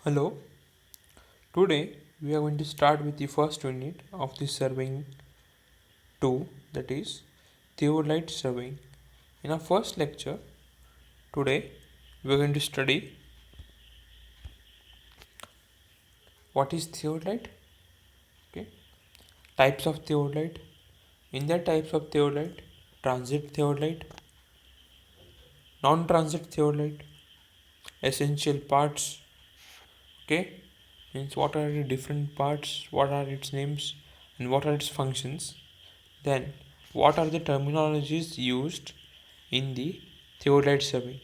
Hello, today we are going to start with the first unit of the surveying 2, that is theodolite surveying. In our first lecture today we are going to study what is theodolite, okay, types of theodolite, in the types of theodolite, transit theodolite, non-transit theodolite, essential parts, okay, means what are the different parts, what are its names and what are its functions. Then, what are the terminologies used in the theodolite survey?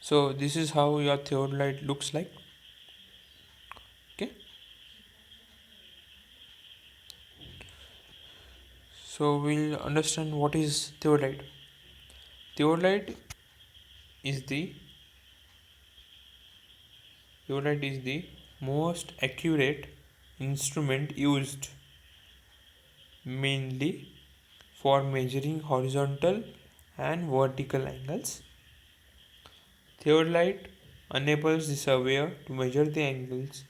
So, this is how your theodolite looks like. Okay. So, we'll understand what is theodolite. Theodolite is the theodolite is the most accurate instrument used mainly for measuring horizontal and vertical angles. Theodolite enables the surveyor to measure the angles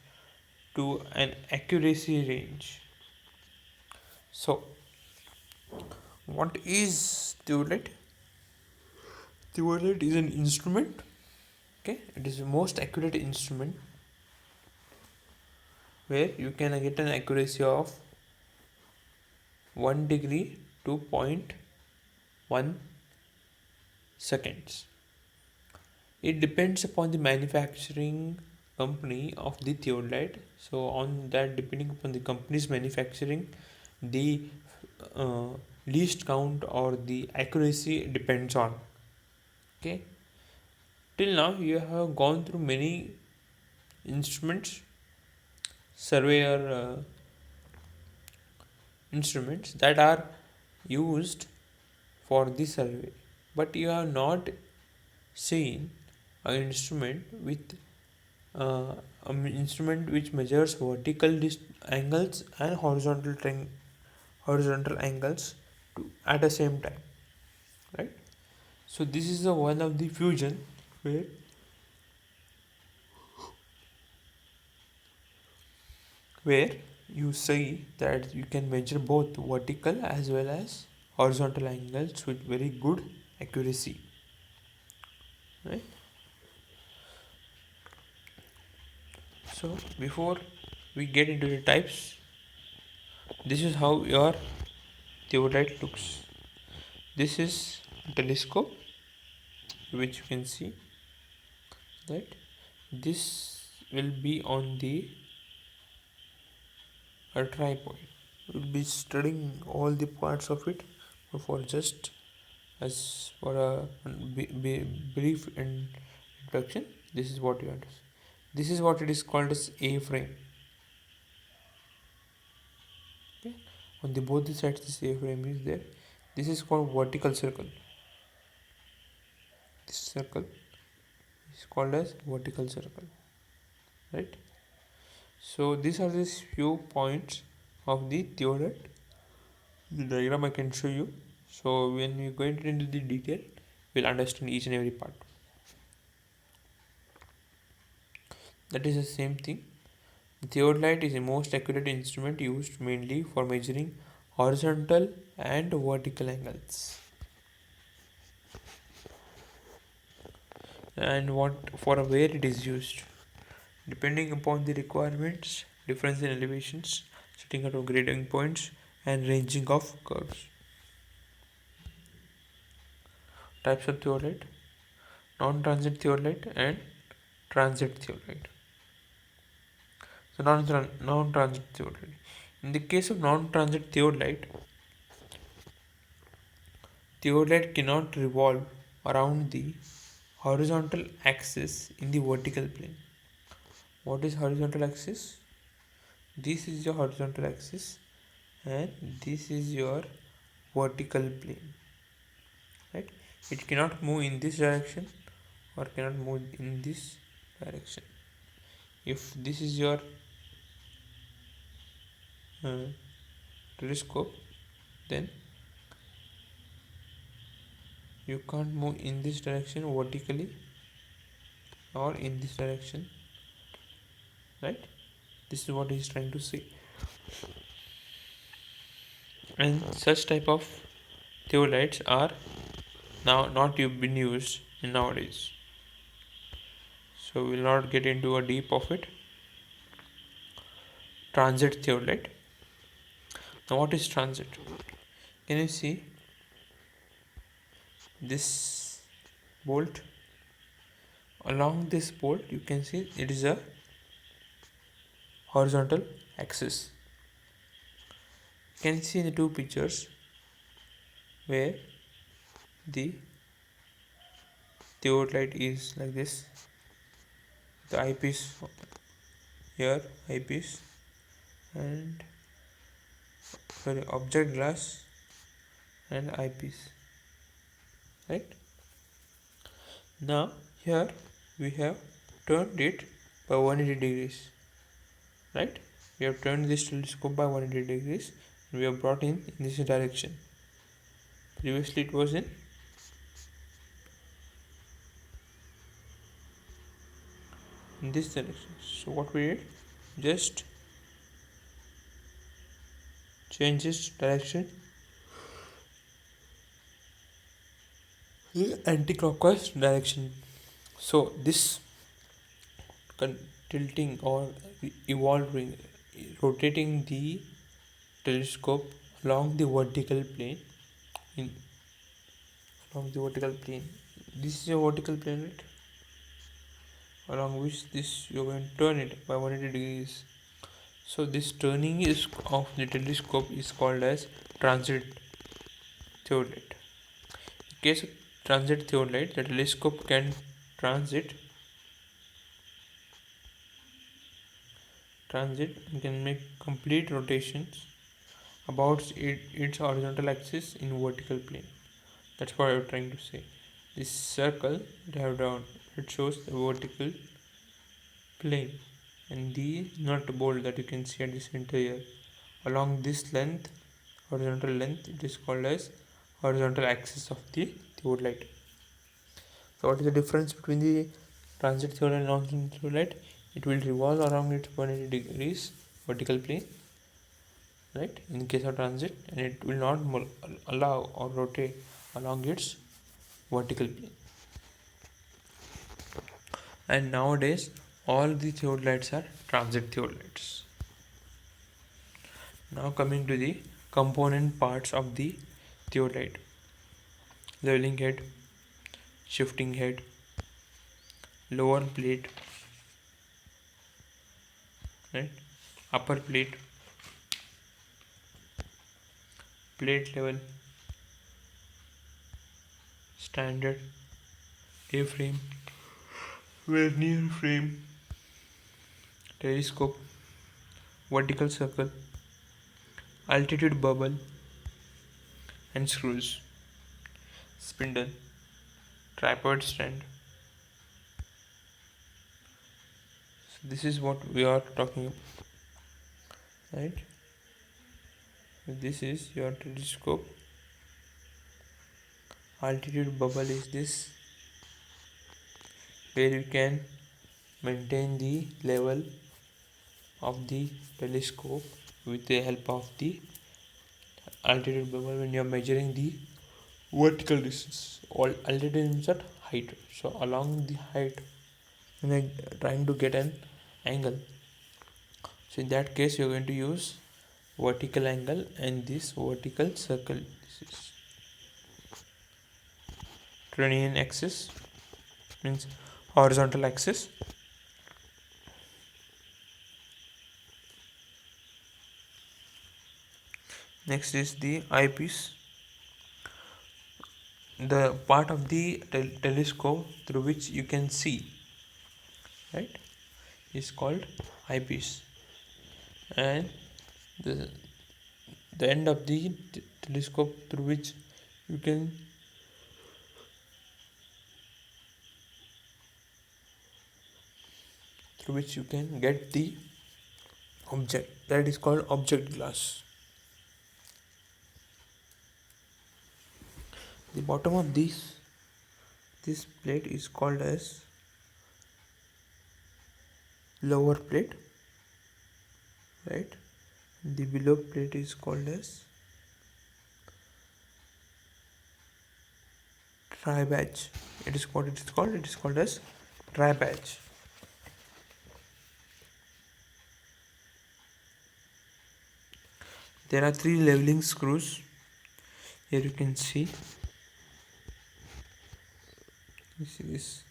to an accuracy range. So, what is theodolite? Theodolite is an instrument. Okay, it is the most accurate instrument where you can get an accuracy of 1 degree to 0.1 seconds. It depends upon the manufacturing company of the theodolite. So, on that, depending upon the company's manufacturing, the uh, least count or the accuracy depends on. Okay, till now you have gone through many instruments, surveyor instruments that are used for the survey, but you have not seen an instrument with an instrument which measures vertical angles and horizontal angles at the same time, right? So this is the one of the fusion where where you see that you can measure both vertical as well as horizontal angles with very good accuracy, right? So before we get into the types, this is how your theodolite looks. This is telescope, which you can see that this will be on the a tripod. We'll be studying all the parts of it for just as for a brief introduction. This is what you understand. This is what it is called as A frame. Okay, on the both the sides this A frame is there. This is called vertical circle. This circle is called as vertical circle, right? So these are these few points of the theodolite. The diagram I can show you. So when we go into the detail, we'll understand each and every part. That is the same thing. The theodolite is the most accurate instrument used mainly for measuring horizontal and vertical angles. And what for where it is used, depending upon the requirements, difference in elevations, setting out of grading points, and ranging of curves. Types of theodolite: non-transit theodolite and transit theodolite. So non-transit theodolite. In the case of non-transit theodolite, theodolite cannot revolve around the horizontal axis in the vertical plane. What is horizontal axis? This is your horizontal axis and this is your vertical plane, right? It cannot move in this direction or cannot move in this direction. If this is your uh, telescope, then You can't move in this direction vertically or in this direction, right? This is what he's trying to say. And such type of theodolites are now not been used nowadays, so we'll not get into a deep of it. Transit theodolite. Now what is transit? Can you see this bolt? Along this bolt you can see it is a horizontal axis. You can see the two pictures where the theodolite is like this, the eyepiece here, eyepiece, and sorry, object glass and eyepiece, right? Now here we have turned it by 180 degrees, right? We have turned this telescope by 180 degrees and we have brought in this direction. Previously it was in this direction. So what we did, just change its direction in anti-clockwise direction. So this tilting or evolving, rotating the telescope along the vertical plane, in along the vertical plane. This is a vertical plane, right? Along which this you are going to turn it by 180 degrees. So this turning is of the telescope is called as transit theodolite. In case of transit theodolite, the telescope can transit and can make complete rotations about its horizontal axis in vertical plane. That's what I'm trying to say. This circle that I have drawn, it shows the vertical plane, and the nut bolt that you can see at the center here. Along this length, horizontal length, it is called as horizontal axis of the theodolite. So what is the difference between the transit theodolite and non-transit theodolite? It will revolve around its 180 degrees vertical plane, right, in case of transit, and it will not allow or rotate along its vertical plane. And nowadays all the theodolites are transit theodolites. Now coming to the component parts of the theodolite: leveling head, shifting head, lower plate, right, upper plate, plate level, standard, A-frame, vernier frame, telescope, vertical circle, altitude bubble, and screws, spindle, tripod stand. So this is what we are talking about, right? This is your telescope. Altitude bubble is this, where you can maintain the level of the telescope with the help of the altitude bubble when you are measuring the vertical distance. All altitude means that height. So along the height, when you are trying to get an angle, so in that case you are going to use vertical angle and this vertical circle. This is Turnian axis, means horizontal axis. Next is the eyepiece, the part of the telescope through which you can see, right, is called eyepiece, and the end of the telescope through which you can get the object, that is called object glass. The bottom of this plate is called as lower plate, right? The below plate is called as dry batch. It is called as dry batch. There are 3 leveling screws. Here you can see this.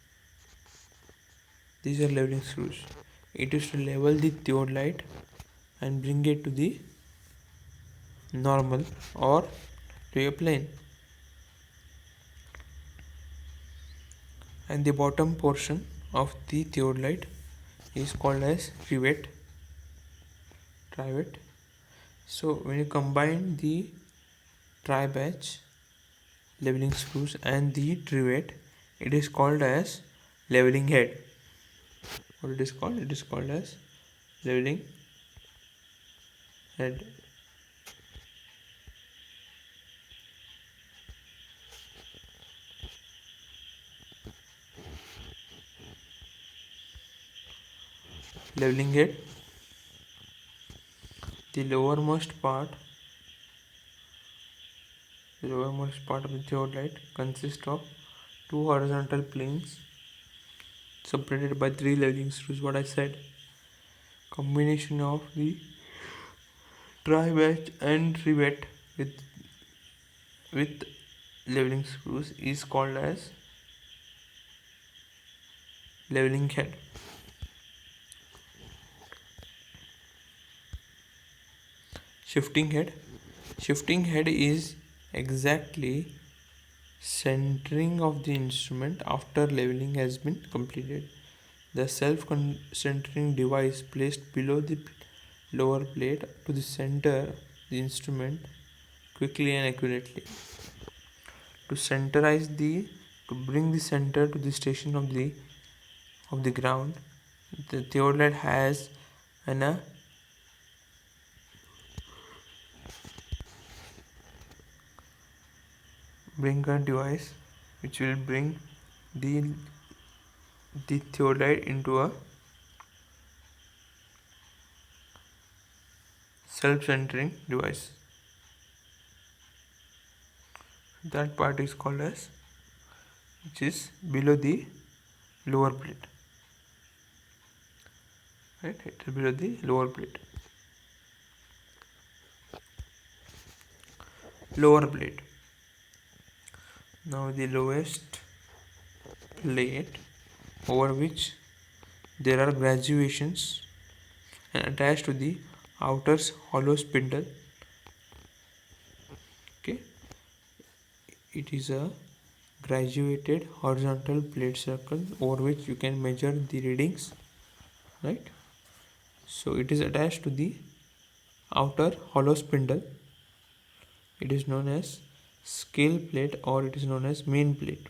These are leveling screws. It is to level the theodolite and bring it to the normal or to a plane. And the bottom portion of the theodolite is called as trivet. So when you combine the dry batch leveling screws and the trivet, it is called as leveling head. What it is called? It is called as leveling head. Leveling head. The lowermost part of the theodolite consists of 2 horizontal planes separated by 3 leveling screws. What I said. Combination of the dry batch and trivet with leveling screws is called as leveling head. Shifting head is exactly centering of the instrument after leveling has been completed. The self-centering device placed below the lower plate to the center the instrument quickly and accurately. To bring the center to the station of the ground, the theodolite has an bringer device which will bring the theodolite into a self-centering device. That part is called as, which is below the lower plate, right? It is below the lower plate. Now the lowest plate over which there are graduations and attached to the outer hollow spindle. Okay, it is a graduated horizontal plate circle over which you can measure the readings, right? So it is attached to the outer hollow spindle. It is known as scale plate or it is known as main plate.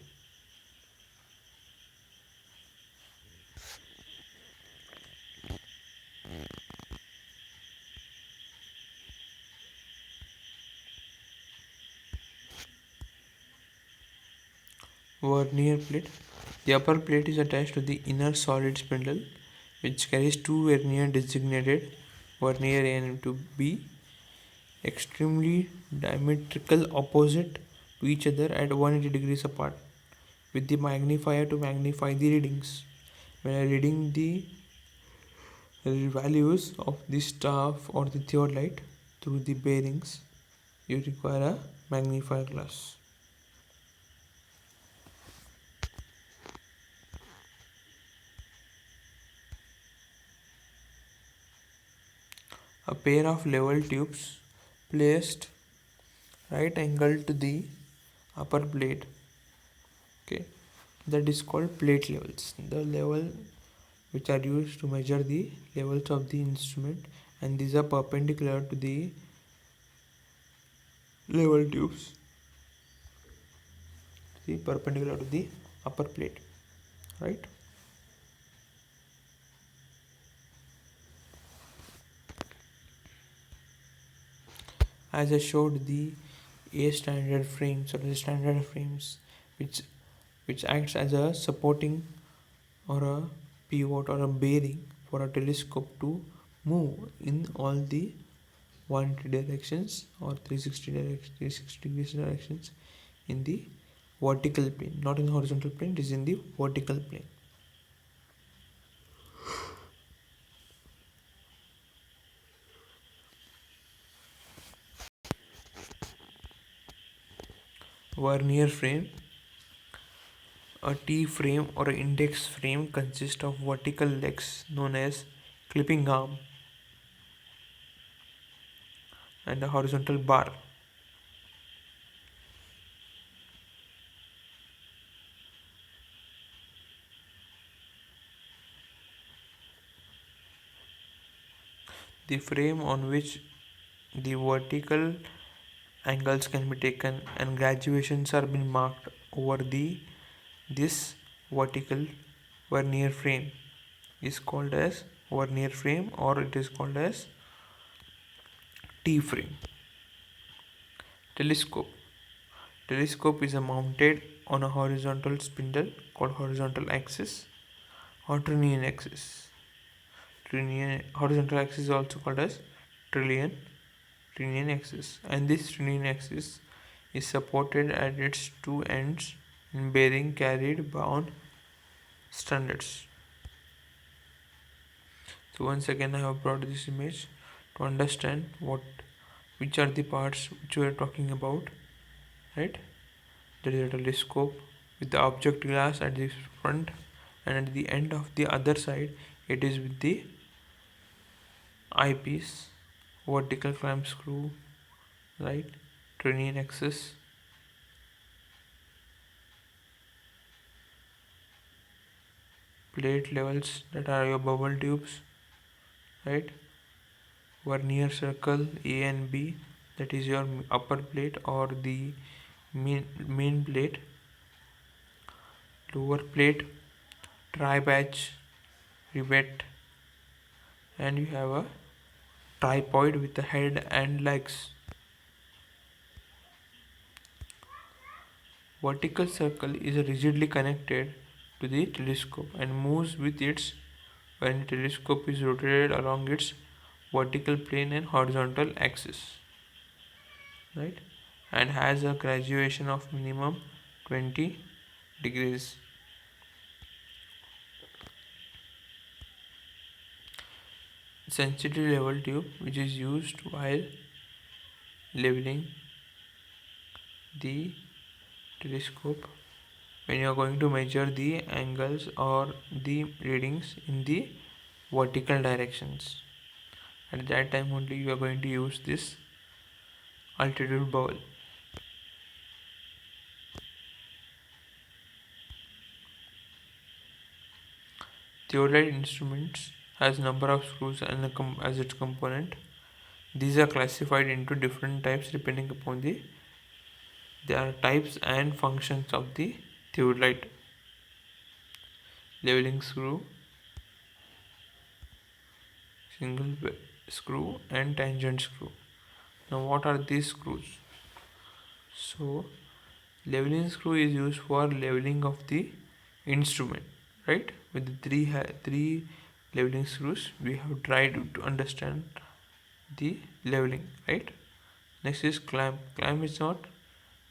Vernier plate. The upper plate is attached to the inner solid spindle which carries 2 vernier designated vernier A and to B, extremely diametrical opposite to each other at 180 degrees apart, with the magnifier to magnify the readings. When reading the values of the staff or the theodolite through the bearings, you require a magnifier glass. A pair of level tubes placed right angle to the upper plate, okay, that is called plate levels. The level which are used to measure the levels of the instrument, and these are perpendicular to the level tubes, see, perpendicular to the upper plate, right? As I showed, the A standard frames or the standard frames which which acts as a supporting or a pivot or a bearing for a telescope to move in all the 180 directions or 360 degrees directions in the vertical plane, not in the horizontal plane, it is in the vertical plane. Vernier frame. A T frame or an index frame consists of vertical legs known as clipping arm and a horizontal bar. The frame on which the vertical angles can be taken and graduations are being marked over this vertical vernier frame is called as vernier frame, or it is called as T frame. Telescope. Telescope is mounted on a horizontal spindle called horizontal axis or Trinian axis. Horizontal axis is also called as Trinian axis, and this Trinian axis is supported at its two ends in bearing carried on standards. So once again I have brought this image to understand which are the parts which we are talking about, right? There is a telescope with the object glass at the front, and at the end of the other side it is with the eyepiece, vertical clamp screw, right, Trinian axis, plate levels that are your bubble tubes, right, vernier circle A and B, that is your upper plate or the main plate, lower plate, try batch, rivet, and you have a tripod with the head and legs. Vertical circle is rigidly connected to the telescope and moves with its when the telescope is rotated along its vertical plane and horizontal axis, right, and has a graduation of minimum 20 degrees. Sensitive level tube, which is used while leveling the telescope when you are going to measure the angles or the readings in the vertical directions. At that time only you are going to use this altitude bowel. Theodolite instruments has number of screws and as its component. These are classified into different types depending upon their types and functions of the theodolite. Leveling screw, single screw, and tangent screw. Now what are these screws? So leveling screw is used for leveling of the instrument, right? With the three leveling screws we have tried to understand the leveling, right? Next is clamp. Clamp is not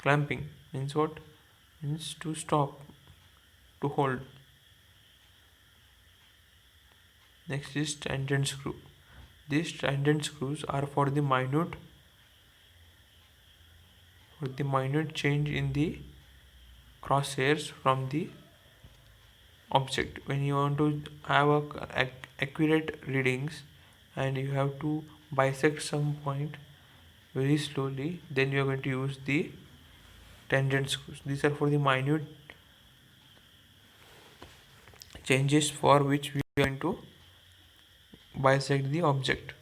clamping, means what? Means to stop, to hold. Next is tangent screw. These tangent screws are for the minute change in the crosshairs from the object. When you want to have accurate readings and you have to bisect some point very slowly, then you are going to use the tangent screws. These are for the minute changes for which we are going to bisect the object.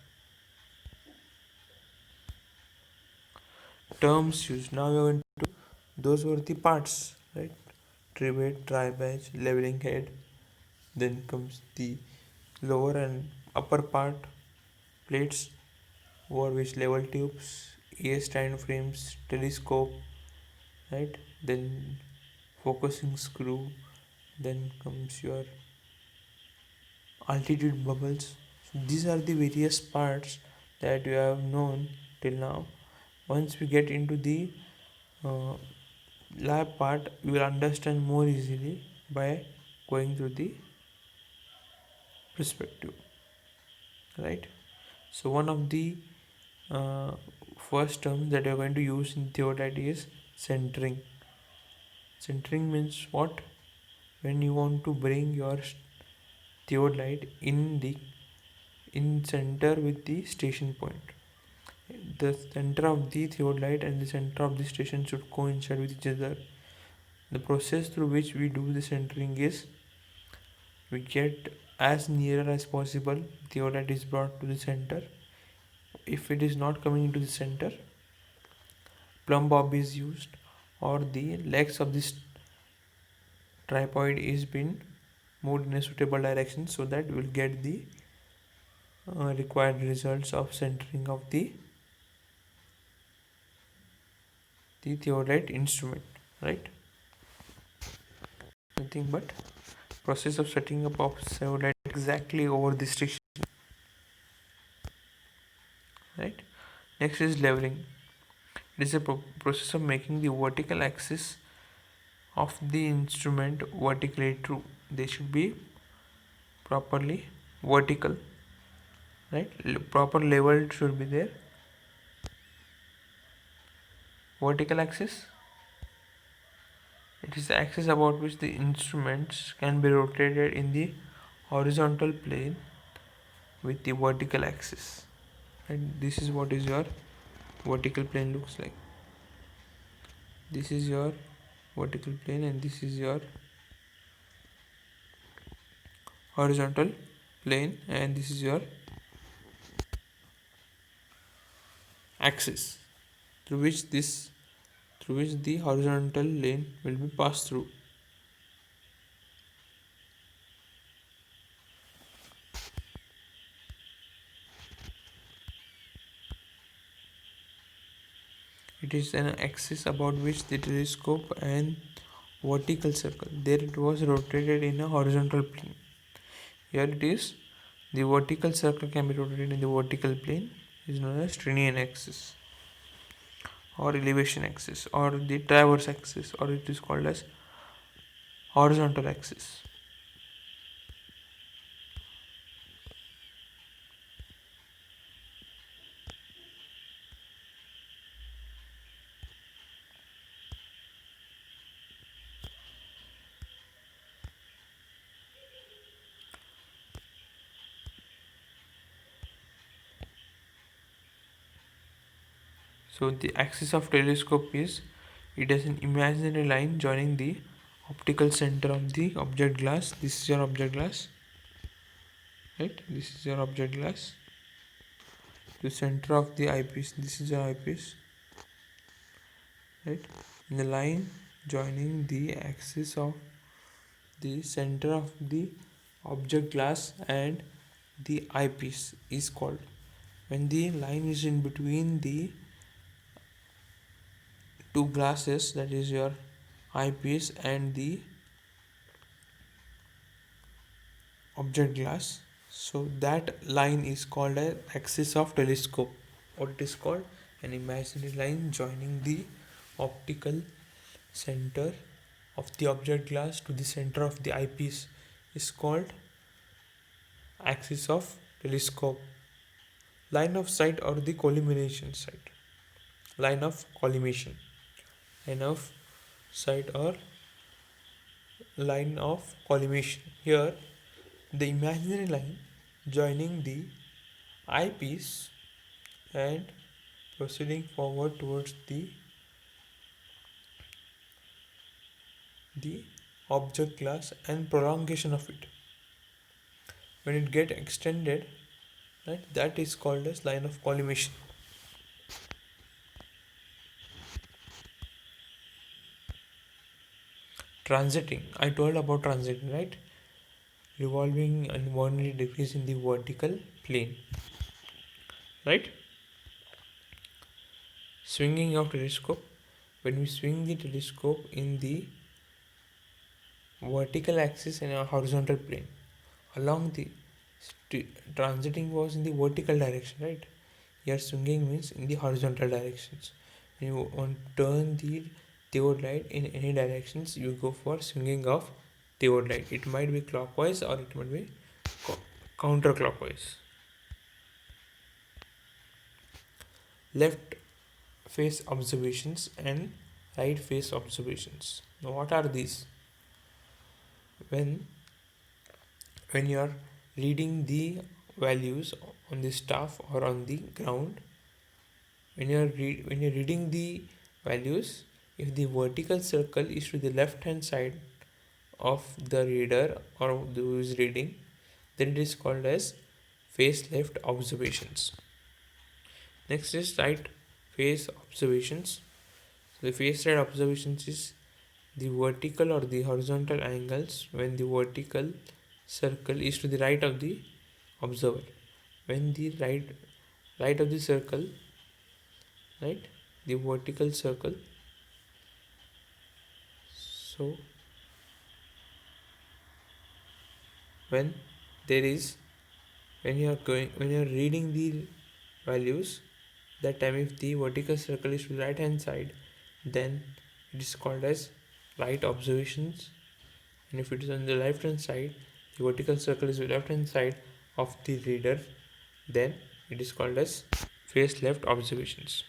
Terms used. Now we are going to, those were the parts, right? Trivet, try batch, leveling head. Then comes the lower and upper part plates over which level tubes, ear stand frames, telescope, right? Then focusing screw, then comes your altitude bubbles. So these are the various parts that you have known till now. Once we get into the uh, lab part, you will understand more easily by going through the perspective, right? So one of the uh, first terms that you are going to use in theodolite is centering. Centering means what? When you want to bring your theodolite in center with the station point. The center of the theodolite and the center of the station should coincide with each other. The process through which we do the centering is we get as near as possible theodolite is brought to the center. If it is not coming into the center, plumb bob is used, or the legs of this tripod is been moved in a suitable direction so that we will get the required results of centering of the theodolite instrument, right? Nothing but process of setting up of theodolite exactly over the station, right? Next is leveling. It is a process of making the vertical axis of the instrument vertically true. They should be properly vertical, right? Proper level should be there. Vertical axis, it is the axis about which the instruments can be rotated in the horizontal plane with the vertical axis, and this is what is your vertical plane looks like. This is your vertical plane and this is your horizontal plane, and this is your axis through which the horizontal lane will be passed through. It is an axis about which the telescope and vertical circle, there it was rotated in a horizontal plane. Here it is, the vertical circle can be rotated in the vertical plane, is known as Trinian axis or elevation axis or the transverse axis, or it is called as horizontal axis. So the axis of telescope is, it is an imaginary line joining the optical center of the object glass. This is your object glass, right? This is your object glass to center of the eyepiece. This is your eyepiece, right? And the line joining the axis of the center of the object glass and the eyepiece is called, when the line is in between the two glasses, that is your eyepiece and the object glass, so that line is called an axis of telescope, or it is called an imaginary line joining the optical center of the object glass to the center of the eyepiece is called axis of telescope. Line of sight or the collimation sight, line of collimation, line of sight or line of collimation. Here the imaginary line joining the eyepiece and proceeding forward towards the object glass and prolongation of it, when it get extended, right, that is called as line of collimation. Transiting, I told about transiting, right? Revolving and 180 degrees in the vertical plane, right? Swinging of telescope. When we swing the telescope in the vertical axis in a horizontal plane along the transiting was in the vertical direction, right? Here swinging means in the horizontal directions. When you want to turn the theodolite in any directions, you go for swinging of theodolite. It might be clockwise or it might be counterclockwise. Left face observations and right face observations. Now what are these? When you are reading the values on the staff or on the ground, when you're reading the values, if the vertical circle is to the left hand side of the reader or who is reading, then it is called as face left observations. Next is right face observations. So the face right observations is the vertical or the horizontal angles when the vertical circle is to the right of the observer. When the right of the circle, right, the vertical circle. So when there is when you are reading the values, that time if the vertical circle is to the right hand side, then it is called as right observations, and if it is on the left hand side, the vertical circle is the left hand side of the reader, then it is called as face left observations.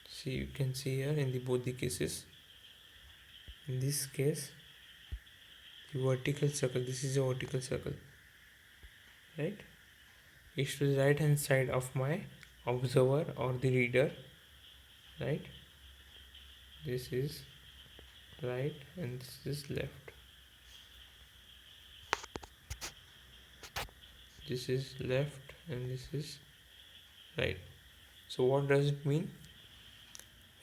See, you can see here in the both the cases. In this case, the vertical circle, this is a vertical circle, right, is to the right hand side of my observer or the reader, right. This is right and this is left. This is left and this is right. So what does it mean?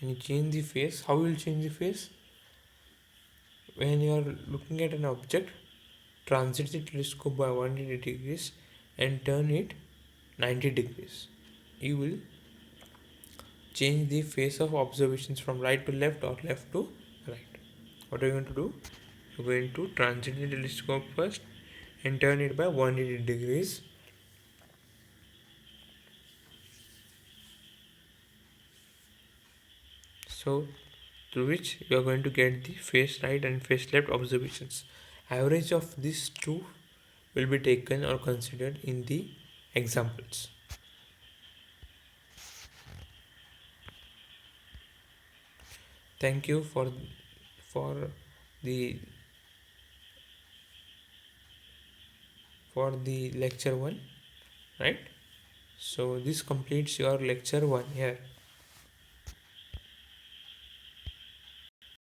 When you change the face, how will you change the face? When you are looking at an object, transit the telescope by 180 degrees and turn it 90 degrees. You will change the face of observations from right to left or left to right. What are you going to do? You're going to transit the telescope first and turn it by 180 degrees. So through which you are going to get the face right and face left observations. Average of these two will be taken or considered in the examples. Thank you for the lecture 1, right? So this completes your lecture 1 here.